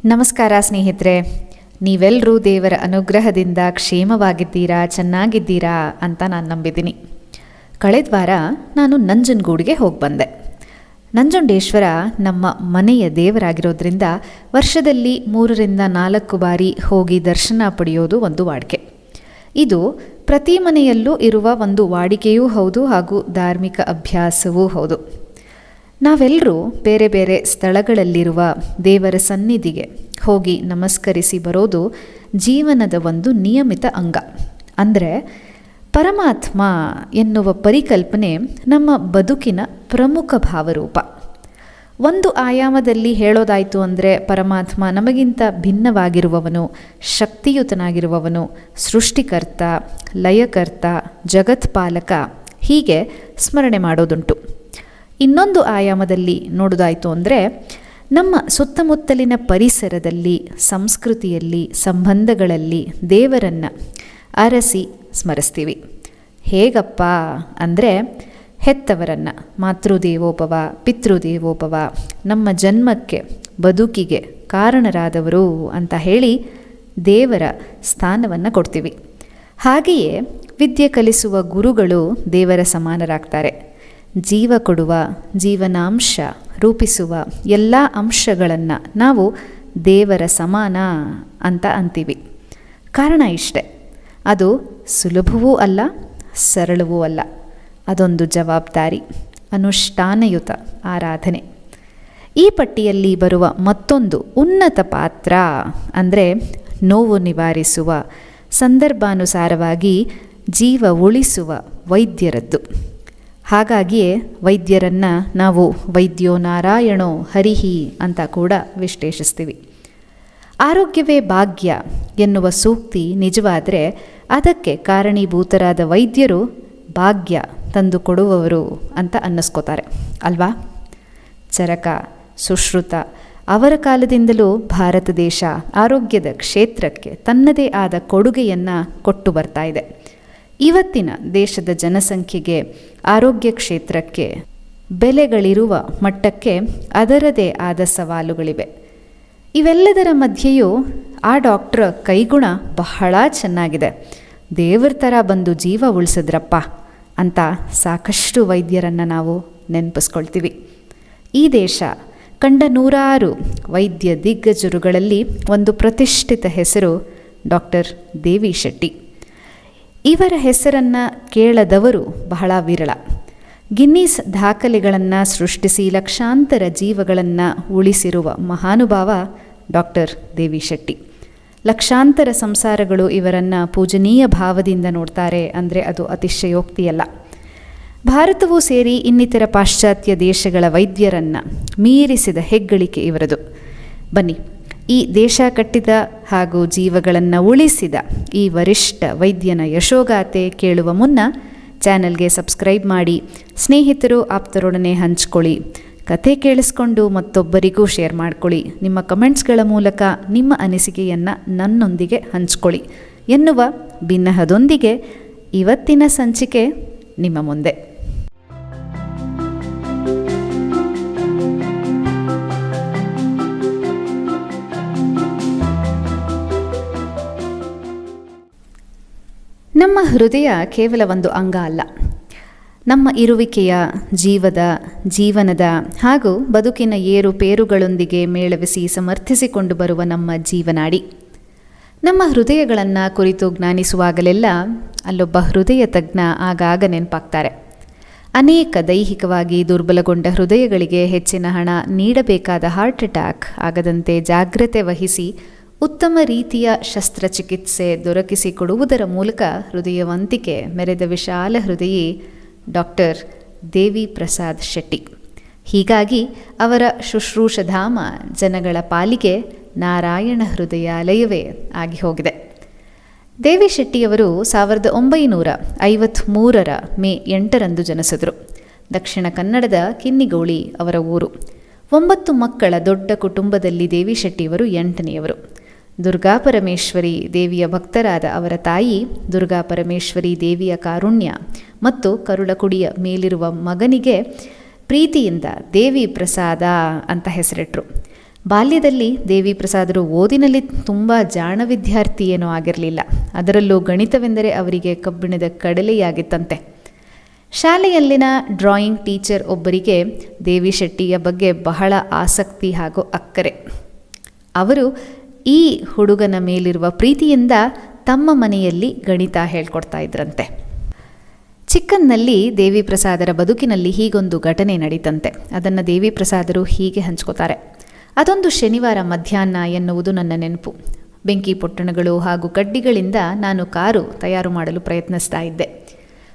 ನಮಸ್ಕಾರ ಸ್ನೇಹಿತರೆ, ನೀವೆಲ್ಲರೂ ದೇವರ ಅನುಗ್ರಹದಿಂದ ಕ್ಷೇಮವಾಗಿದ್ದೀರಾ, ಚೆನ್ನಾಗಿದ್ದೀರಾ ಅಂತ ನಾನು ನಂಬಿದ್ದೀನಿ. ಕಳೆದ ವಾರ ನಾನು ನಂಜನಗೂಡಿಗೆ ಹೋಗಿ ಬಂದೆ. ನಂಜುಂಡೇಶ್ವರ ನಮ್ಮ ಮನೆಯ ದೇವರಾಗಿರೋದ್ರಿಂದ ವರ್ಷದಲ್ಲಿ 3-4 ಬಾರಿ ಹೋಗಿ ದರ್ಶನ ಪಡೆಯೋದು ಒಂದು ವಾಡಿಕೆ. ಇದು ಪ್ರತಿ ಮನೆಯಲ್ಲೂ ಇರುವ ಒಂದು ವಾಡಿಕೆಯೂ ಹೌದು ಹಾಗೂ ಧಾರ್ಮಿಕ ಅಭ್ಯಾಸವೂ ಹೌದು. ನಾವೆಲ್ಲರೂ ಬೇರೆ ಬೇರೆ ಸ್ಥಳಗಳಲ್ಲಿರುವ ದೇವರ ಸನ್ನಿಧಿಗೆ ಹೋಗಿ ನಮಸ್ಕರಿಸಿ ಬರೋದು ಜೀವನದ ಒಂದು ನಿಯಮಿತ ಅಂಗ. ಅಂದರೆ ಪರಮಾತ್ಮ ಎನ್ನುವ ಪರಿಕಲ್ಪನೆ ನಮ್ಮ ಬದುಕಿನ ಪ್ರಮುಖ ಭಾವರೂಪ. ಒಂದು ಆಯಾಮದಲ್ಲಿ ಹೇಳೋದಾಯಿತು ಅಂದರೆ ಪರಮಾತ್ಮ ನಮಗಿಂತ ಭಿನ್ನವಾಗಿರುವವನು, ಶಕ್ತಿಯುತನಾಗಿರುವವನು, ಸೃಷ್ಟಿಕರ್ತ, ಲಯಕರ್ತ, ಜಗತ್ಪಾಲಕ, ಹೀಗೆ ಸ್ಮರಣೆ ಮಾಡೋದುಂಟು. ಇನ್ನೊಂದು ಆಯಾಮದಲ್ಲಿ ನೋಡೋದಾಯಿತು ಅಂದರೆ ನಮ್ಮ ಸುತ್ತಮುತ್ತಲಿನ ಪರಿಸರದಲ್ಲಿ, ಸಂಸ್ಕೃತಿಯಲ್ಲಿ, ಸಂಬಂಧಗಳಲ್ಲಿ ದೇವರನ್ನು ಅರಸಿ ಸ್ಮರಿಸ್ತೀವಿ. ಹೇಗಪ್ಪ ಅಂದರೆ ಹೆತ್ತವರನ್ನು ಮಾತೃದೇವೋಭವ, ಪಿತೃದೇವೋಭವ, ನಮ್ಮ ಜನ್ಮಕ್ಕೆ ಬದುಕಿಗೆ ಕಾರಣರಾದವರು ಅಂತ ಹೇಳಿ ದೇವರ ಸ್ಥಾನವನ್ನು ಕೊಡ್ತೀವಿ. ಹಾಗೆಯೇ ವಿದ್ಯೆ ಕಲಿಸುವ ಗುರುಗಳು ದೇವರ ಸಮಾನರಾಗ್ತಾರೆ. ಜೀವ ಕೊಡುವ, ಜೀವನಾಂಶ ರೂಪಿಸುವ ಎಲ್ಲ ಅಂಶಗಳನ್ನು ನಾವು ದೇವರ ಸಮಾನ ಅಂತ ಅಂತೀವಿ. ಕಾರಣ ಇಷ್ಟೆ, ಅದು ಸುಲಭವೂ ಅಲ್ಲ, ಸರಳವೂ ಅಲ್ಲ. ಅದೊಂದು ಜವಾಬ್ದಾರಿ, ಅನುಷ್ಠಾನಯುತ ಆರಾಧನೆ. ಈ ಪಟ್ಟಿಯಲ್ಲಿ ಬರುವ ಮತ್ತೊಂದು ಉನ್ನತ ಪಾತ್ರ ಅಂದರೆ ನೋವು ನಿವಾರಿಸುವ, ಸಂದರ್ಭಾನುಸಾರವಾಗಿ ಜೀವ ಉಳಿಸುವ ವೈದ್ಯರದ್ದು. ಹಾಗಾಗಿಯೇ ವೈದ್ಯರನ್ನು ನಾವು ವೈದ್ಯೋ ನಾರಾಯಣೋ ಹರಿಹಿ ಅಂತ ಕೂಡ ವಿಶ್ಲೇಷಿಸ್ತೀವಿ. ಆರೋಗ್ಯವೇ ಭಾಗ್ಯ ಎನ್ನುವ ಸೂಕ್ತಿ ನಿಜವಾದರೆ ಅದಕ್ಕೆ ಕಾರಣೀಭೂತರಾದ ವೈದ್ಯರು ಭಾಗ್ಯ ತಂದು ಕೊಡುವವರು ಅಂತ ಅನ್ನಿಸ್ಕೋತಾರೆ ಅಲ್ವಾ? ಚರಕ, ಸುಶ್ರುತ ಅವರ ಕಾಲದಿಂದಲೂ ಭಾರತ ದೇಶ ಆರೋಗ್ಯದ ಕ್ಷೇತ್ರಕ್ಕೆ ತನ್ನದೇ ಆದ ಕೊಡುಗೆಯನ್ನು ಕೊಟ್ಟು ಬರ್ತಾ ಇದೆ. ಇವತ್ತಿನ ದೇಶದ ಜನಸಂಖ್ಯೆಗೆ, ಆರೋಗ್ಯ ಕ್ಷೇತ್ರಕ್ಕೆ ಬೆಲೆಗಳಿರುವ ಮಟ್ಟಕ್ಕೆ ಅದರದೇ ಆದ ಸವಾಲುಗಳಿವೆ. ಇವೆಲ್ಲದರ ಮಧ್ಯೆಯೂ ಆ ಡಾಕ್ಟ್ರ ಕೈಗುಣ ಬಹಳ ಚೆನ್ನಾಗಿದೆ, ದೇವ್ರ ಥರ ಬಂದು ಜೀವ ಉಳಿಸಿದ್ರಪ್ಪ ಅಂತ ಸಾಕಷ್ಟು ವೈದ್ಯರನ್ನು ನಾವು ನೆನಪಿಸ್ಕೊಳ್ತೀವಿ. ಈ ದೇಶ ಕಂಡ 100 ವೈದ್ಯ ದಿಗ್ಗಜರುಗಳಲ್ಲಿ ಒಂದು ಪ್ರತಿಷ್ಠಿತ ಹೆಸರು ಡಾಕ್ಟರ್ ದೇವಿ ಶೆಟ್ಟಿ. ಇವರ ಹೆಸರನ್ನು ಕೇಳದವರು ಬಹಳ ವಿರಳ. ಗಿನ್ನೀಸ್ ದಾಖಲೆಗಳನ್ನು ಸೃಷ್ಟಿಸಿ ಲಕ್ಷಾಂತರ ಜೀವಗಳನ್ನು ಉಳಿಸಿರುವ ಮಹಾನುಭಾವ ಡಾಕ್ಟರ್ ದೇವಿ ಶೆಟ್ಟಿ. ಲಕ್ಷಾಂತರ ಸಂಸಾರಗಳು ಇವರನ್ನು ಪೂಜನೀಯ ಭಾವದಿಂದ ನೋಡ್ತಾರೆ ಅಂದರೆ ಅದು ಅತಿಶಯೋಕ್ತಿಯಲ್ಲ. ಭಾರತವೂ ಸೇರಿ ಇನ್ನಿತರ ಪಾಶ್ಚಾತ್ಯ ದೇಶಗಳ ವೈದ್ಯರನ್ನು ಮೀರಿಸಿದ ಹೆಗ್ಗಳಿಕೆ ಇವರದು. ಬನ್ನಿ, ಈ ದೇಶ ಕಟ್ಟಿದ ಹಾಗೂ ಜೀವಗಳನ್ನು ಉಳಿಸಿದ ಈ ವರಿಷ್ಠ ವೈದ್ಯನ ಯಶೋಗಾಥೆ ಕೇಳುವ ಮುನ್ನ ಚಾನೆಲ್ಗೆ ಸಬ್ಸ್ಕ್ರೈಬ್ ಮಾಡಿ, ಸ್ನೇಹಿತರು ಆಪ್ತರೊಡನೆ ಹಂಚ್ಕೊಳ್ಳಿ, ಕಥೆ ಕೇಳಿಸ್ಕೊಂಡು ಮತ್ತೊಬ್ಬರಿಗೂ ಶೇರ್ ಮಾಡ್ಕೊಳ್ಳಿ, ನಿಮ್ಮ ಕಮೆಂಟ್ಸ್ಗಳ ಮೂಲಕ ನಿಮ್ಮ ಅನಿಸಿಕೆಯನ್ನು ನನ್ನೊಂದಿಗೆ ಹಂಚ್ಕೊಳ್ಳಿ ಎನ್ನುವ ಬಿನ್ನಹದೊಂದಿಗೆ ಇವತ್ತಿನ ಸಂಚಿಕೆ ನಿಮ್ಮ ಮುಂದೆ. ನಮ್ಮ ಹೃದಯ ಕೇವಲ ಒಂದು ಅಂಗ ಅಲ್ಲ. ನಮ್ಮ ಇರುವಿಕೆಯ, ಜೀವನದ ಹಾಗೂ ಬದುಕಿನ ಏರುಪೇರುಗಳೊಂದಿಗೆ ಮೇಳವಿಸಿ ಸಮರ್ಥಿಸಿಕೊಂಡು ಬರುವ ನಮ್ಮ ಜೀವನಾಡಿ. ನಮ್ಮ ಹೃದಯಗಳನ್ನು ಕುರಿತು ಜ್ಞಾನಿಸುವಾಗಲೆಲ್ಲ ಅಲ್ಲೊಬ್ಬ ಹೃದಯ ತಜ್ಞ ಆಗಾಗ ನೆನಪಾಗ್ತಾರೆ. ಅನೇಕ ದೈಹಿಕವಾಗಿ ದುರ್ಬಲಗೊಂಡ ಹೃದಯಗಳಿಗೆ ಹೆಚ್ಚಿನ ಹಣ ನೀಡಬೇಕಾದ ಹಾರ್ಟ್ ಅಟ್ಯಾಕ್ ಆಗದಂತೆ ಜಾಗ್ರತೆ ವಹಿಸಿ ಉತ್ತಮ ರೀತಿಯ ಶಸ್ತ್ರಚಿಕಿತ್ಸೆ ದೊರಕಿಸಿಕೊಡುವುದರ ಮೂಲಕ ಹೃದಯವಂತಿಕೆ ಮೆರೆದ ವಿಶಾಲ ಹೃದಯಿ ಡಾಕ್ಟರ್ ದೇವಿ ಪ್ರಸಾದ್ ಶೆಟ್ಟಿ. ಹೀಗಾಗಿ ಅವರ ಶುಶ್ರೂಷಧಾಮ ಜನಗಳ ಪಾಲಿಗೆ ನಾರಾಯಣ ಹೃದಯಾಲಯವೇ ಆಗಿ ಹೋಗಿದೆ. ದೇವಿ ಶೆಟ್ಟಿಯವರು 1953 ಮೇ 8 ಜನಿಸಿದರು. ದಕ್ಷಿಣ ಕನ್ನಡದ ಕಿನ್ನಿಗೋಳಿ ಅವರ ಊರು. 9 ಮಕ್ಕಳ ದೊಡ್ಡ ಕುಟುಂಬದಲ್ಲಿ ದೇವಿ ಶೆಟ್ಟಿಯವರು 8ನೆಯವರು. ದುರ್ಗಾಪರಮೇಶ್ವರಿ ದೇವಿಯ ಭಕ್ತರಾದ ಅವರ ತಾಯಿ ದುರ್ಗಾಪರಮೇಶ್ವರಿ ದೇವಿಯ ಕಾರುಣ್ಯ ಮತ್ತು ಕರುಳಕುಡಿಯ ಮೇಲಿರುವ ಮಗನಿಗೆ ಪ್ರೀತಿಯಿಂದ ದೇವಿ ಪ್ರಸಾದ ಅಂತ ಹೆಸರಿಟ್ಟರು. ಬಾಲ್ಯದಲ್ಲಿ ದೇವಿ ಪ್ರಸಾದರು ಓದಿನಲ್ಲಿ ತುಂಬ ಜಾಣ ವಿದ್ಯಾರ್ಥಿ ಏನೂ ಆಗಿರಲಿಲ್ಲ. ಅದರಲ್ಲೂ ಗಣಿತವೆಂದರೆ ಅವರಿಗೆ ಕಬ್ಬಿಣದ ಕಡಲೆಯಾಗಿತ್ತಂತೆ. ಶಾಲೆಯಲ್ಲಿನ ಡ್ರಾಯಿಂಗ್ ಟೀಚರ್ ಒಬ್ಬರಿಗೆ ದೇವಿ ಶೆಟ್ಟಿಯ ಬಗ್ಗೆ ಬಹಳ ಆಸಕ್ತಿ ಹಾಗೂ ಅಕ್ಕರೆ. ಅವರು ಈ ಹುಡುಗನ ಮೇಲಿರುವ ಪ್ರೀತಿಯಿಂದ ತಮ್ಮ ಮನೆಯಲ್ಲಿ ಗಣಿತ ಹೇಳ್ಕೊಡ್ತಾ ಇದ್ರಂತೆ. ಚಿಕ್ಕನ್ನಲ್ಲಿ ದೇವಿ ಪ್ರಸಾದರ ಬದುಕಿನಲ್ಲಿ ಹೀಗೊಂದು ಘಟನೆ ನಡೀತಂತೆ. ಅದನ್ನು ದೇವಿ ಪ್ರಸಾದರು ಹೀಗೆ ಹಂಚ್ಕೋತಾರೆ. ಅದೊಂದು ಶನಿವಾರ ಮಧ್ಯಾಹ್ನ ಎನ್ನುವುದು ನನ್ನ ನೆನಪು. ಬೆಂಕಿ ಪೊಟ್ಟಣಗಳು ಹಾಗೂ ಕಡ್ಡಿಗಳಿಂದ ನಾನು ಕಾರು ತಯಾರು ಮಾಡಲು ಪ್ರಯತ್ನಿಸ್ತಾ ಇದ್ದೆ.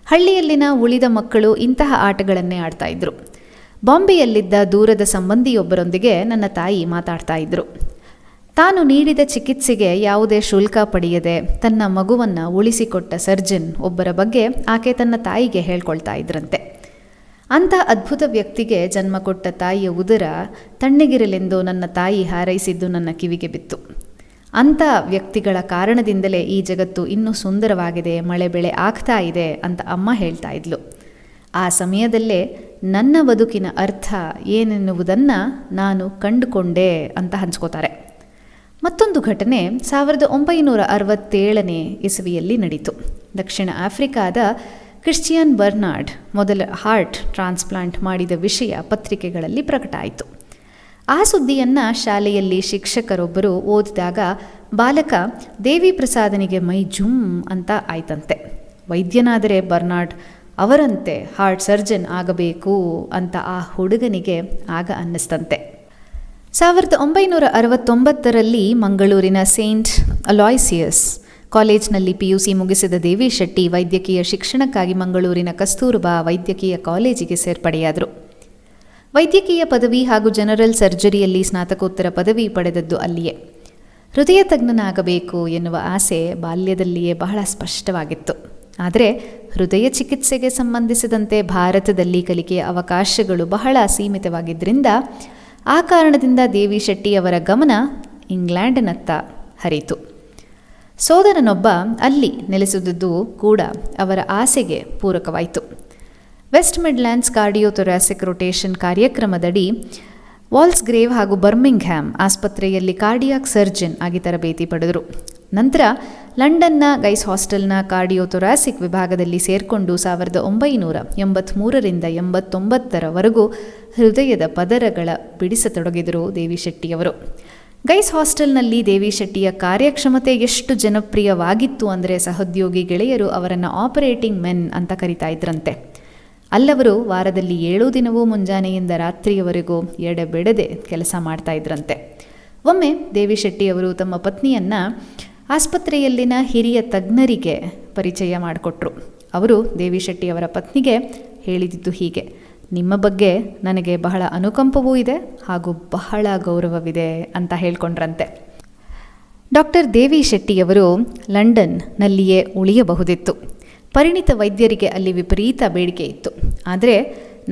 ಹಳ್ಳಿಯಲ್ಲಿನ ಉಳಿದ ಮಕ್ಕಳು ಇಂತಹ ಆಟಗಳನ್ನೇ ಆಡ್ತಾ ಇದ್ರು. ಬಾಂಬೆಯಲ್ಲಿದ್ದ ದೂರದ ಸಂಬಂಧಿಯೊಬ್ಬರೊಂದಿಗೆ ನನ್ನ ತಾಯಿ ಮಾತಾಡ್ತಾ ಇದ್ರು. ತಾನು ನೀಡಿದ ಚಿಕಿತ್ಸೆಗೆ ಯಾವುದೇ ಶುಲ್ಕ ಪಡೆಯದೆ ತನ್ನ ಮಗುವನ್ನು ಉಳಿಸಿಕೊಟ್ಟ ಸರ್ಜನ್ ಒಬ್ಬರ ಬಗ್ಗೆ ಆಕೆ ತನ್ನ ತಾಯಿಗೆ ಹೇಳ್ಕೊಳ್ತಾ ಇದ್ರಂತೆ. ಅಂಥ ಅದ್ಭುತ ವ್ಯಕ್ತಿಗೆ ಜನ್ಮ ಕೊಟ್ಟ ತಾಯಿಯ ಉದರ ತಣ್ಣಗಿರಲೆಂದು ನನ್ನ ತಾಯಿ ಹಾರೈಸಿದ್ದು ನನ್ನ ಕಿವಿಗೆ ಬಿತ್ತು. ಅಂಥ ವ್ಯಕ್ತಿಗಳ ಕಾರಣದಿಂದಲೇ ಈ ಜಗತ್ತು ಇನ್ನೂ ಸುಂದರವಾಗಿದೆ, ಮಳೆ ಬೆಳೆ ಆಗ್ತಾ ಇದೆ ಅಂತ ಅಮ್ಮ ಹೇಳ್ತಾ ಇದ್ಲು. ಆ ಸಮಯದಲ್ಲೇ ನನ್ನ ಬದುಕಿನ ಅರ್ಥ ಏನೆನ್ನುವುದನ್ನು ನಾನು ಕಂಡುಕೊಂಡೆ ಅಂತ ಹಂಚ್ಕೋತಾರೆ. ಮತ್ತೊಂದು ಘಟನೆ 1967 ಇಸವಿಯಲ್ಲಿ ನಡೀತು. ದಕ್ಷಿಣ ಆಫ್ರಿಕಾದ ಕ್ರಿಶ್ಚಿಯನ್ ಬರ್ನಾರ್ಡ್ ಮೊದಲ ಹಾರ್ಟ್ ಟ್ರಾನ್ಸ್ಪ್ಲಾಂಟ್ ಮಾಡಿದ ವಿಷಯ ಪತ್ರಿಕೆಗಳಲ್ಲಿ ಪ್ರಕಟ ಆಯಿತು. ಆ ಸುದ್ದಿಯನ್ನು ಶಾಲೆಯಲ್ಲಿ ಶಿಕ್ಷಕರೊಬ್ಬರು ಓದಿದಾಗ ಬಾಲಕ ದೇವಿ ಪ್ರಸಾದನಿಗೆ ಮೈ ಜುಮ್ ಅಂತ ಆಯ್ತಂತೆ. ವೈದ್ಯನಾದರೆ ಬರ್ನಾರ್ಡ್ ಅವರಂತೆ ಹಾರ್ಟ್ ಸರ್ಜನ್ ಆಗಬೇಕು ಅಂತ ಆ ಹುಡುಗನಿಗೆ ಆಗ ಅನ್ನಿಸ್ತಂತೆ. 1969 ಮಂಗಳೂರಿನ ಸೇಂಟ್ ಅಲಾಯ್ಸಿಯಸ್ ಕಾಲೇಜ್ನಲ್ಲಿ PUC ಮುಗಿಸಿದ ದೇವಿ ಶೆಟ್ಟಿ ವೈದ್ಯಕೀಯ ಶಿಕ್ಷಣಕ್ಕಾಗಿ ಮಂಗಳೂರಿನ ಕಸ್ತೂರ್ಬಾ ವೈದ್ಯಕೀಯ ಕಾಲೇಜಿಗೆ ಸೇರ್ಪಡೆಯಾದರು. ವೈದ್ಯಕೀಯ ಪದವಿ ಹಾಗೂ ಜನರಲ್ ಸರ್ಜರಿಯಲ್ಲಿ ಸ್ನಾತಕೋತ್ತರ ಪದವಿ ಪಡೆದದ್ದು ಅಲ್ಲಿಯೇ. ಹೃದಯ ತಜ್ಞನಾಗಬೇಕು ಎನ್ನುವ ಆಸೆ ಬಾಲ್ಯದಲ್ಲಿಯೇ ಬಹಳ ಸ್ಪಷ್ಟವಾಗಿತ್ತು. ಆದರೆ ಹೃದಯ ಚಿಕಿತ್ಸೆಗೆ ಸಂಬಂಧಿಸಿದಂತೆ ಭಾರತದಲ್ಲಿ ಕಲಿಕೆಯ ಅವಕಾಶಗಳು ಬಹಳ ಸೀಮಿತವಾಗಿದ್ದರಿಂದ ಆ ಕಾರಣದಿಂದ ದೇವಿ ಶೆಟ್ಟಿಯವರ ಗಮನ ಇಂಗ್ಲೆಂಡಿನತ್ತ ಹರಿಯಿತು. ಸೋದರನೊಬ್ಬ ಅಲ್ಲಿ ನೆಲೆಸಿದುದು ಕೂಡ ಅವರ ಆಸೆಗೆ ಪೂರಕವಾಯಿತು. ವೆಸ್ಟ್ ಮಿಡ್ಲ್ಯಾಂಡ್ಸ್ ಕಾರ್ಡಿಯೋಥೊರಾಸಿಕ್ ರೊಟೇಷನ್ ಕಾರ್ಯಕ್ರಮದಡಿ ವಾಲ್ಸ್ಗ್ರೇವ್ ಹಾಗೂ ಬರ್ಮಿಂಗ್ಹ್ಯಾಮ್ ಆಸ್ಪತ್ರೆಯಲ್ಲಿ ಕಾರ್ಡಿಯಾಕ್ ಸರ್ಜನ್ ಆಗಿ ತರಬೇತಿ ಪಡೆದರು. ನಂತರ ಲಂಡನ್ನ ಗೈಸ್ ಹಾಸ್ಟೆಲ್ನ ಕಾರ್ಡಿಯೋಥೊರಾಸಿಕ್ ವಿಭಾಗದಲ್ಲಿ ಸೇರಿಕೊಂಡು 1983ರಿಂದ 89ರವರೆಗೂ ಹೃದಯದ ಪದರಗಳ ಬಿಡಿಸತೊಡಗಿದರು ದೇವಿ ಶೆಟ್ಟಿಯವರು. ಗೈಸ್ ಹಾಸ್ಟೆಲ್ನಲ್ಲಿ ದೇವಿ ಶೆಟ್ಟಿಯ ಕಾರ್ಯಕ್ಷಮತೆ ಎಷ್ಟು ಜನಪ್ರಿಯವಾಗಿತ್ತು ಅಂದರೆ ಸಹೋದ್ಯೋಗಿ ಗೆಳೆಯರು ಅವರನ್ನು ಆಪರೇಟಿಂಗ್ ಮೆನ್ ಅಂತ ಕರಿತಾ ಇದ್ರಂತೆ. ಅಲ್ಲವರು ವಾರದಲ್ಲಿ 7 ದಿನವೂ ಮುಂಜಾನೆಯಿಂದ ರಾತ್ರಿಯವರೆಗೂ ಎಡೆಬಿಡದೆ ಕೆಲಸ ಮಾಡ್ತಾ ಇದ್ರಂತೆ. ಒಮ್ಮೆ ದೇವಿ ಶೆಟ್ಟಿಯವರು ತಮ್ಮ ಪತ್ನಿಯನ್ನು ಆಸ್ಪತ್ರೆಯಲ್ಲಿನ ಹಿರಿಯ ತಜ್ಞರಿಗೆ ಪರಿಚಯ ಮಾಡಿಕೊಟ್ರು. ಅವರು ದೇವಿ ಶೆಟ್ಟಿಯವರ ಪತ್ನಿಗೆ ಹೇಳಿದ್ದು ಹೀಗೆ: ನಿಮ್ಮ ಬಗ್ಗೆ ನನಗೆ ಬಹಳ ಅನುಕಂಪವೂ ಇದೆ ಹಾಗೂ ಬಹಳ ಗೌರವವಿದೆ ಅಂತ ಹೇಳ್ಕೊಂಡ್ರಂತೆ. ಡಾಕ್ಟರ್ ದೇವಿ ಶೆಟ್ಟಿಯವರು ಲಂಡನ್ನಲ್ಲಿಯೇ ಉಳಿಯಬಹುದಿತ್ತು. ಪರಿಣಿತ ವೈದ್ಯರಿಗೆ ಅಲ್ಲಿ ವಿಪರೀತ ಬೇಡಿಕೆ ಇತ್ತು. ಆದರೆ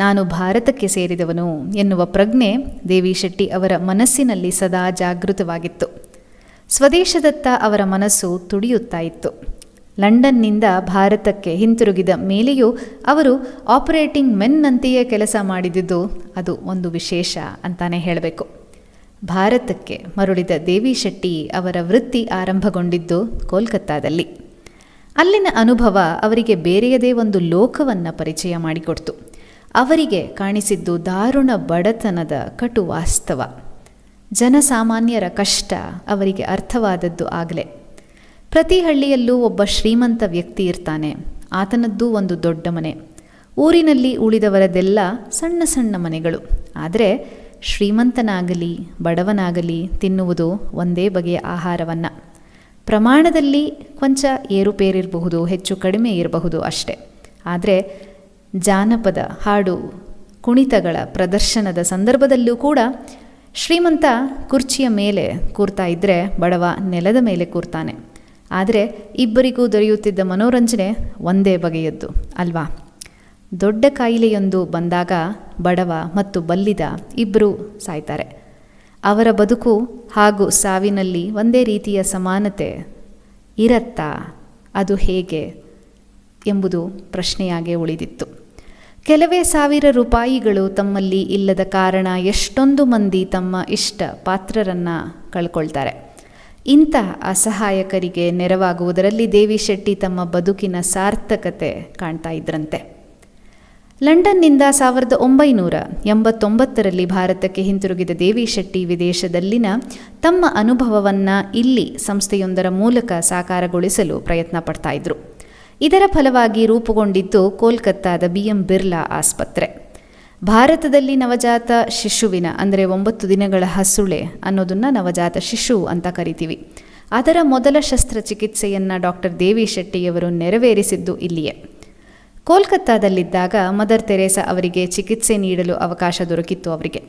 ನಾನು ಭಾರತಕ್ಕೆ ಸೇರಿದವನು ಎನ್ನುವ ಪ್ರಜ್ಞೆ ದೇವಿ ಶೆಟ್ಟಿ ಅವರ ಮನಸ್ಸಿನಲ್ಲಿ ಸದಾ ಜಾಗೃತವಾಗಿತ್ತು. ಸ್ವದೇಶದತ್ತ ಅವರ ಮನಸ್ಸು ತುಡಿಯುತ್ತಾ ಇತ್ತು. ಲಂಡನ್ನಿಂದ ಭಾರತಕ್ಕೆ ಹಿಂತಿರುಗಿದ ಮೇಲೆಯೂ ಅವರು ಆಪರೇಟಿಂಗ್ ಮೆನ್ನಂತೆಯೇ ಕೆಲಸ ಮಾಡಿದ್ದು ಅದು ಒಂದು ವಿಶೇಷ ಅಂತಾನೆ ಹೇಳಬೇಕು. ಭಾರತಕ್ಕೆ ಮರಳಿದ ದೇವಿ ಶೆಟ್ಟಿ ಅವರ ವೃತ್ತಿ ಆರಂಭಗೊಂಡಿದ್ದು ಕೋಲ್ಕತ್ತಾದಲ್ಲಿ. ಅಲ್ಲಿನ ಅನುಭವ ಅವರಿಗೆ ಬೇರೆಯದೇ ಒಂದು ಲೋಕವನ್ನು ಪರಿಚಯ ಮಾಡಿಕೊಡ್ತು. ಅವರಿಗೆ ಕಾಣಿಸಿದ್ದು ದಾರುಣ ಬಡತನದ ಕಟು ವಾಸ್ತವ. ಜನಸಾಮಾನ್ಯರ ಕಷ್ಟ ಅವರಿಗೆ ಅರ್ಥವಾದದ್ದು ಆಗಲೇ. ಪ್ರತಿ ಹಳ್ಳಿಯಲ್ಲೂ ಒಬ್ಬ ಶ್ರೀಮಂತ ವ್ಯಕ್ತಿ ಇರ್ತಾನೆ. ಆತನದ್ದು ಒಂದು ದೊಡ್ಡ ಮನೆ. ಊರಿನಲ್ಲಿ ಉಳಿದವರದೆಲ್ಲ ಸಣ್ಣ ಸಣ್ಣ ಮನೆಗಳು. ಆದರೆ ಶ್ರೀಮಂತನಾಗಲಿ ಬಡವನಾಗಲಿ ತಿನ್ನುವುದು ಒಂದೇ ಬಗೆಯ ಆಹಾರವನ್ನು. ಪ್ರಮಾಣದಲ್ಲಿ ಕೊಂಚ ಏರುಪೇರಿರಬಹುದು, ಹೆಚ್ಚು ಕಡಿಮೆ ಇರಬಹುದು ಅಷ್ಟೆ. ಆದರೆ ಜಾನಪದ ಹಾಡು ಕುಣಿತಗಳ ಪ್ರದರ್ಶನದ ಸಂದರ್ಭದಲ್ಲೂ ಕೂಡ ಶ್ರೀಮಂತ ಕುರ್ಚಿಯ ಮೇಲೆ ಕೂರ್ತಾ ಇದ್ದರೆ ಬಡವ ನೆಲದ ಮೇಲೆ ಕೂರ್ತಾನೆ. ಆದರೆ ಇಬ್ಬರಿಗೂ ದೊರೆಯುತ್ತಿದ್ದ ಮನೋರಂಜನೆ ಒಂದೇ ಬಗೆಯದ್ದು ಅಲ್ವಾ? ದೊಡ್ಡ ಕಾಯಿಲೆಯೊಂದು ಬಂದಾಗ ಬಡವ ಮತ್ತು ಬಲ್ಲಿದ ಇಬ್ಬರೂ ಸಾಯ್ತಾರೆ. ಅವರ ಬದುಕು ಹಾಗೂ ಸಾವಿನಲ್ಲಿ ಒಂದೇ ರೀತಿಯ ಸಮಾನತೆ ಇರತ್ತಾ? ಅದು ಹೇಗೆ ಎಂಬುದು ಪ್ರಶ್ನೆಯಾಗೇ ಉಳಿದಿತ್ತು. ಕೆಲವೇ ಸಾವಿರ ರೂಪಾಯಿಗಳು ತಮ್ಮಲ್ಲಿ ಇಲ್ಲದ ಕಾರಣ ಎಷ್ಟೊಂದು ಮಂದಿ ತಮ್ಮ ಇಷ್ಟ ಪಾತ್ರರನ್ನು ಕಳ್ಕೊಳ್ತಾರೆ. ಇಂಥ ಅಸಹಾಯಕರಿಗೆ ನೆರವಾಗುವುದರಲ್ಲಿ ದೇವಿ ಶೆಟ್ಟಿ ತಮ್ಮ ಬದುಕಿನ ಸಾರ್ಥಕತೆ ಕಾಣ್ತಾ ಇದ್ರಂತೆ. ಲಂಡನ್ನಿಂದ 1989ರಲ್ಲಿ ಭಾರತಕ್ಕೆ ಹಿಂತಿರುಗಿದ ದೇವಿ ಶೆಟ್ಟಿ ವಿದೇಶದಲ್ಲಿನ ತಮ್ಮ ಅನುಭವವನ್ನು ಇಲ್ಲಿ ಸಂಸ್ಥೆಯೊಂದರ ಮೂಲಕ ಸಾಕಾರಗೊಳಿಸಲು ಪ್ರಯತ್ನ ಪಡ್ತಾ ಇದ್ರು. ಇದರ ಫಲವಾಗಿ ರೂಪುಗೊಂಡಿದ್ದು ಕೋಲ್ಕತ್ತಾದ BM ಬಿರ್ಲಾ ಆಸ್ಪತ್ರೆ. ಭಾರತದಲ್ಲಿ ನವಜಾತ ಶಿಶುವಿನ ಅಂದರೆ 9 ದಿನಗಳ ಹಸುಳೆ ಅನ್ನೋದನ್ನು ನವಜಾತ ಶಿಶು ಅಂತ ಕರಿತೀವಿ. ಅದರ ಮೊದಲ ಶಸ್ತ್ರಚಿಕಿತ್ಸೆಯನ್ನು ಡಾಕ್ಟರ್ ದೇವಿ ಶೆಟ್ಟಿಯವರು ನೆರವೇರಿಸಿದ್ದು ಇಲ್ಲಿಯೇ. ಕೋಲ್ಕತ್ತಾದಲ್ಲಿದ್ದಾಗ ಮದರ್ ತೆರೇಸಾ ಅವರಿಗೆ ಚಿಕಿತ್ಸೆ ನೀಡಲು ಅವಕಾಶ ದೊರಕಿತ್ತು ಅವರಿಗೆ.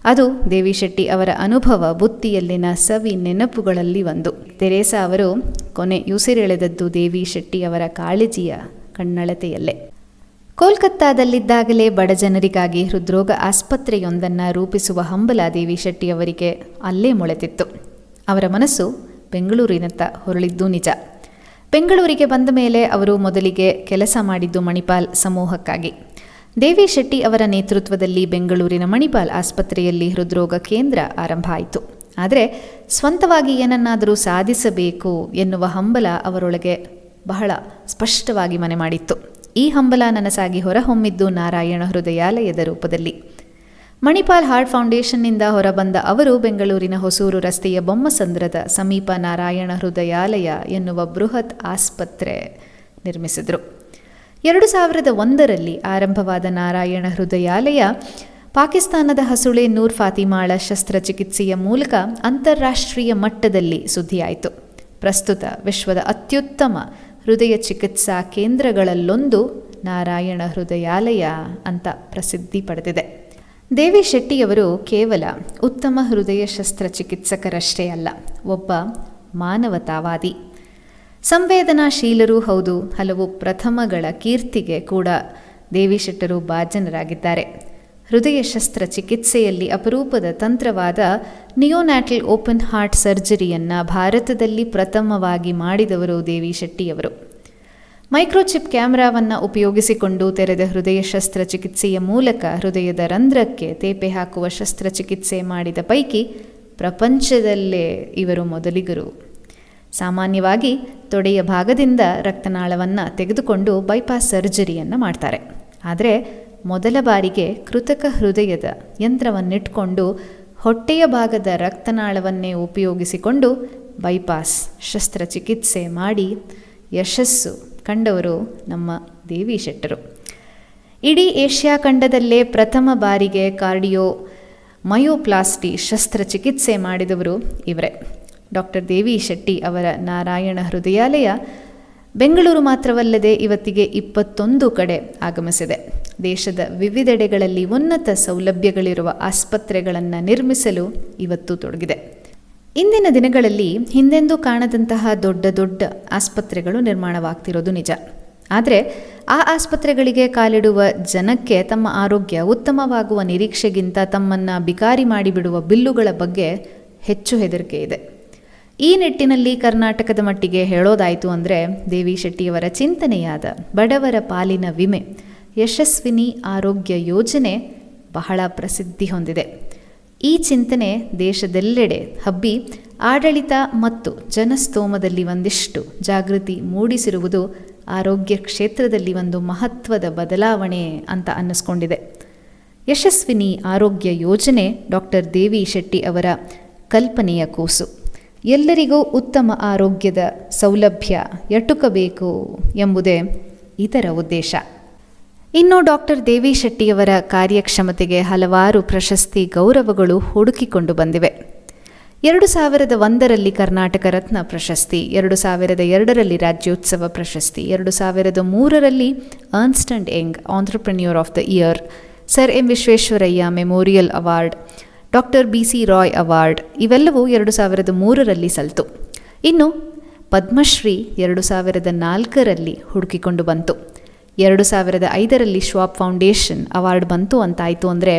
ಅದು ದೇವಿ ಶೆಟ್ಟಿ ಅವರ ಅನುಭವ ಬುತ್ತಿಯಲ್ಲಿನ ಸವಿ ನೆನಪುಗಳಲ್ಲಿ ಒಂದು. ತೆರೇಸಾ ಅವರು ಉಸಿರೆಳೆದದ್ದು ದೇವಿ ಶೆಟ್ಟಿ ಅವರ ಕಾಳಜಿಯ ಕಣ್ಣಳತೆಯಲ್ಲೇ. ಕೋಲ್ಕತ್ತಾದಲ್ಲಿದ್ದಾಗಲೇ ಬಡ ಜನರಿಗಾಗಿ ಹೃದ್ರೋಗ ಆಸ್ಪತ್ರೆಯೊಂದನ್ನು ರೂಪಿಸುವ ಹಂಬಲ ದೇವಿ ಶೆಟ್ಟಿ ಅವರಿಗೆ ಅಲ್ಲೇ ಮೊಳೆತಿತ್ತು. ಅವರ ಮನಸ್ಸು ಬೆಂಗಳೂರಿನತ್ತ ಹೊರಳಿದ್ದು ನಿಜ. ಬೆಂಗಳೂರಿಗೆ ಬಂದ ಮೇಲೆ ಅವರು ಮೊದಲಿಗೆ ಕೆಲಸ ಮಾಡಿದ್ದು ಮಣಿಪಾಲ್ ಸಮೂಹಕ್ಕಾಗಿ. ದೇವಿ ಶೆಟ್ಟಿ ಅವರ ನೇತೃತ್ವದಲ್ಲಿ ಬೆಂಗಳೂರಿನ ಮಣಿಪಾಲ್ ಆಸ್ಪತ್ರೆಯಲ್ಲಿ ಹೃದ್ರೋಗ ಕೇಂದ್ರ ಆರಂಭ ಆಯಿತು. ಆದರೆ ಸ್ವಂತವಾಗಿ ಏನನ್ನಾದರೂ ಸಾಧಿಸಬೇಕು ಎನ್ನುವ ಹಂಬಲ ಅವರೊಳಗೆ ಬಹಳ ಸ್ಪಷ್ಟವಾಗಿ ಮನೆ ಮಾಡಿತ್ತು. ಈ ಹಂಬಲ ನನಸಾಗಿ ಹೊರಹೊಮ್ಮಿದ್ದು ನಾರಾಯಣ ಹೃದಯಾಲಯದ ರೂಪದಲ್ಲಿ. ಮಣಿಪಾಲ್ ಹಾರ್ಟ್ ಫೌಂಡೇಶನ್ನಿಂದ ಹೊರಬಂದ ಅವರು ಬೆಂಗಳೂರಿನ ಹೊಸೂರು ರಸ್ತೆಯ ಬೊಮ್ಮಸಂದ್ರದ ಸಮೀಪ ನಾರಾಯಣ ಹೃದಯಾಲಯ ಎನ್ನುವ ಬೃಹತ್ ಆಸ್ಪತ್ರೆ ನಿರ್ಮಿಸಿದರು. 2001ರಲ್ಲಿ ಆರಂಭವಾದ ನಾರಾಯಣ ಹೃದಯಾಲಯ ಪಾಕಿಸ್ತಾನದ ಹಸುಳೆ ನೂರ್ ಫಾತಿಮಾಳ ಶಸ್ತ್ರಚಿಕಿತ್ಸೆಯ ಮೂಲಕ ಅಂತಾರಾಷ್ಟ್ರೀಯ ಮಟ್ಟದಲ್ಲಿ ಸುದ್ದಿಯಾಯಿತು. ಪ್ರಸ್ತುತ ವಿಶ್ವದ ಅತ್ಯುತ್ತಮ ಹೃದಯ ಚಿಕಿತ್ಸಾ ಕೇಂದ್ರಗಳಲ್ಲೊಂದು ನಾರಾಯಣ ಹೃದಯಾಲಯ ಅಂತ ಪ್ರಸಿದ್ಧಿ ಪಡೆದಿದೆ. ದೇವಿ ಶೆಟ್ಟಿಯವರು ಕೇವಲ ಉತ್ತಮ ಹೃದಯ ಶಸ್ತ್ರಚಿಕಿತ್ಸಕರಷ್ಟೇ ಅಲ್ಲ, ಒಬ್ಬ ಮಾನವತಾವಾದಿ, ಸಂವೇದನಾಶೀಲರೂ ಹೌದು. ಹಲವು ಪ್ರಥಮಗಳ ಕೀರ್ತಿಗೆ ಕೂಡ ದೇವಿ ಶೆಟ್ಟರು ಭಾಜನರಾಗಿದ್ದಾರೆ. ಹೃದಯ ಶಸ್ತ್ರಚಿಕಿತ್ಸೆಯಲ್ಲಿ ಅಪರೂಪದ ತಂತ್ರವಾದ ನಿಯೋನ್ಯಾಟಲ್ ಓಪನ್ ಹಾರ್ಟ್ ಸರ್ಜರಿಯನ್ನು ಭಾರತದಲ್ಲಿ ಪ್ರಥಮವಾಗಿ ಮಾಡಿದವರು ದೇವಿ ಶೆಟ್ಟಿಯವರು. ಮೈಕ್ರೋಚಿಪ್ ಕ್ಯಾಮೆರಾವನ್ನು ಉಪಯೋಗಿಸಿಕೊಂಡು ತೆರೆದ ಹೃದಯ ಶಸ್ತ್ರಚಿಕಿತ್ಸೆಯ ಮೂಲಕ ಹೃದಯದ ರಂಧ್ರಕ್ಕೆ ತೇಪೆ ಹಾಕುವ ಶಸ್ತ್ರಚಿಕಿತ್ಸೆ ಮಾಡಿದ ಪೈಕಿ ಪ್ರಪಂಚದಲ್ಲೇ ಇವರು ಮೊದಲಿಗರು. ಸಾಮಾನ್ಯವಾಗಿ ತೊಡೆಯ ಭಾಗದಿಂದ ರಕ್ತನಾಳವನ್ನು ತೆಗೆದುಕೊಂಡು ಬೈಪಾಸ್ ಸರ್ಜರಿಯನ್ನು ಮಾಡ್ತಾರೆ. ಆದರೆ ಮೊದಲ ಬಾರಿಗೆ ಕೃತಕ ಹೃದಯದ ಯಂತ್ರವನ್ನಿಟ್ಕೊಂಡು ಹೊಟ್ಟೆಯ ಭಾಗದ ರಕ್ತನಾಳವನ್ನೇ ಉಪಯೋಗಿಸಿಕೊಂಡು ಬೈಪಾಸ್ ಶಸ್ತ್ರಚಿಕಿತ್ಸೆ ಮಾಡಿ ಯಶಸ್ಸು ಕಂಡವರು ನಮ್ಮ ದೇವಿ ಶೆಟ್ಟರು. ಇಡೀ ಏಷ್ಯಾ ಖಂಡದಲ್ಲೇ ಪ್ರಥಮ ಬಾರಿಗೆ ಕಾರ್ಡಿಯೋ ಮಯೋಪ್ಲಾಸ್ಟಿ ಶಸ್ತ್ರಚಿಕಿತ್ಸೆ ಮಾಡಿದವರು ಇವರೇ. ಡಾಕ್ಟರ್ ದೇವಿ ಶೆಟ್ಟಿ ಅವರ ನಾರಾಯಣ ಹೃದಯಾಲಯ ಬೆಂಗಳೂರು ಮಾತ್ರವಲ್ಲದೆ ಇವತ್ತಿಗೆ 21 ಕಡೆ ಆಗಮಿಸಿದೆ. ದೇಶದ ವಿವಿಧೆಡೆಗಳಲ್ಲಿ ಉನ್ನತ ಸೌಲಭ್ಯಗಳಿರುವ ಆಸ್ಪತ್ರೆಗಳನ್ನು ನಿರ್ಮಿಸಲು ಇವತ್ತು ತೊಡಗಿದೆ. ಇಂದಿನ ದಿನಗಳಲ್ಲಿ ಹಿಂದೆಂದೂ ಕಾಣದಂತಹ ದೊಡ್ಡ ದೊಡ್ಡ ಆಸ್ಪತ್ರೆಗಳು ನಿರ್ಮಾಣವಾಗ್ತಿರೋದು ನಿಜ. ಆದರೆ ಆ ಆಸ್ಪತ್ರೆಗಳಿಗೆ ಕಾಲಿಡುವ ಜನಕ್ಕೆ ತಮ್ಮ ಆರೋಗ್ಯ ಉತ್ತಮವಾಗುವ ನಿರೀಕ್ಷೆಗಿಂತ ತಮ್ಮನ್ನು ಬಿಕಾರಿ ಮಾಡಿಬಿಡುವ ಬಿಲ್ಲುಗಳ ಬಗ್ಗೆ ಹೆಚ್ಚು ಹೆದರಿಕೆ ಇದೆ. ಈ ನಿಟ್ಟಿನಲ್ಲಿ ಕರ್ನಾಟಕದ ಮಟ್ಟಿಗೆ ಹೇಳೋದಾಯಿತು ಅಂದರೆ ದೇವಿ ಶೆಟ್ಟಿಯವರ ಚಿಂತನೆಯಾದ ಬಡವರ ಪಾಲಿನ ವಿಮೆ ಯಶಸ್ವಿನಿ ಆರೋಗ್ಯ ಯೋಜನೆ ಬಹಳ ಪ್ರಸಿದ್ಧಿ ಹೊಂದಿದೆ. ಈ ಚಿಂತನೆ ದೇಶದೆಲ್ಲೆಡೆ ಹಬ್ಬಿ ಆಡಳಿತ ಮತ್ತು ಜನಸ್ತೋಮದಲ್ಲಿ ಒಂದಿಷ್ಟು ಜಾಗೃತಿ ಮೂಡಿಸಿರುವುದು ಆರೋಗ್ಯ ಕ್ಷೇತ್ರದಲ್ಲಿ ಒಂದು ಮಹತ್ವದ ಬದಲಾವಣೆ ಅಂತ ಅನ್ನಿಸ್ಕೊಂಡಿದೆ. ಯಶಸ್ವಿನಿ ಆರೋಗ್ಯ ಯೋಜನೆ ಡಾಕ್ಟರ್ ದೇವಿ ಶೆಟ್ಟಿ ಅವರ ಕಲ್ಪನೆಯ ಕೂಸು. ಎಲ್ಲರಿಗೂ ಉತ್ತಮ ಆರೋಗ್ಯದ ಸೌಲಭ್ಯ ಎಟುಕಬೇಕು ಎಂಬುದೇ ಇದರ ಉದ್ದೇಶ. ಇನ್ನು ಡಾಕ್ಟರ್ ದೇವಿ ಶೆಟ್ಟಿಯವರ ಕಾರ್ಯಕ್ಷಮತೆಗೆ ಹಲವಾರು ಪ್ರಶಸ್ತಿ ಗೌರವಗಳು ಹುಡುಕಿಕೊಂಡು ಬಂದಿವೆ. 2001ರಲ್ಲಿ ಕರ್ನಾಟಕ ರತ್ನ ಪ್ರಶಸ್ತಿ, 2002ರಲ್ಲಿ ರಾಜ್ಯೋತ್ಸವ ಪ್ರಶಸ್ತಿ, 2003ರಲ್ಲಿ Ernst and Young entrepreneur of the year, sir M Visvesvaraya memorial award, doctor BC Roy award ಇವೆಲ್ಲವೂ 2003ರಲ್ಲಿ ಸಲ್ತು. ಇನ್ನು ಪದ್ಮಶ್ರೀ 2004ರಲ್ಲಿ ಹುಡುಕಿಕೊಂಡು ಬಂತು. 2005ರಲ್ಲಿ ಶ್ವಾಬ್ ಫೌಂಡೇಶನ್ ಅವಾರ್ಡ್ ಬಂತು ಅಂತಾಯಿತು ಅಂದರೆ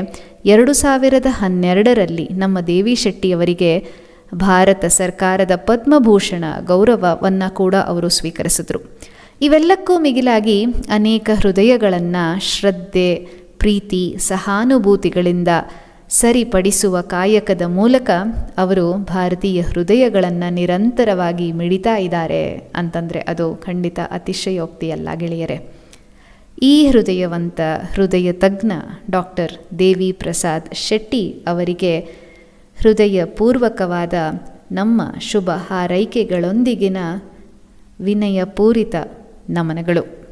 2012ರಲ್ಲಿ ನಮ್ಮ ದೇವಿ ಶೆಟ್ಟಿಯವರಿಗೆ ಭಾರತ ಸರ್ಕಾರದ ಪದ್ಮಭೂಷಣ ಗೌರವವನ್ನು ಕೂಡ ಅವರು ಸ್ವೀಕರಿಸಿದ್ರು. ಇವೆಲ್ಲಕ್ಕೂ ಮಿಗಿಲಾಗಿ ಅನೇಕ ಹೃದಯಗಳನ್ನು ಶ್ರದ್ಧೆ, ಪ್ರೀತಿ, ಸಹಾನುಭೂತಿಗಳಿಂದ ಸರಿಪಡಿಸುವ ಕಾಯಕದ ಮೂಲಕ ಅವರು ಭಾರತೀಯ ಹೃದಯಗಳನ್ನು ನಿರಂತರವಾಗಿ ಮಿಡಿತಾ ಇದ್ದಾರೆ ಅಂತಂದರೆ ಅದು ಖಂಡಿತ ಅತಿಶಯೋಕ್ತಿಯಲ್ಲ ಗೆಳೆಯರೆ. ಈ ಹೃದಯವಂತ, ಹೃದಯ ತಜ್ಞ ಡಾಕ್ಟರ್ ದೇವಿ ಪ್ರಸಾದ್ ಶೆಟ್ಟಿ ಅವರಿಗೆ ಹೃದಯಪೂರ್ವಕವಾದ ನಮ್ಮ ಶುಭ ಹಾರೈಕೆಗಳೊಂದಿಗಿನ ವಿನಯಪೂರಿತ ನಮನಗಳು.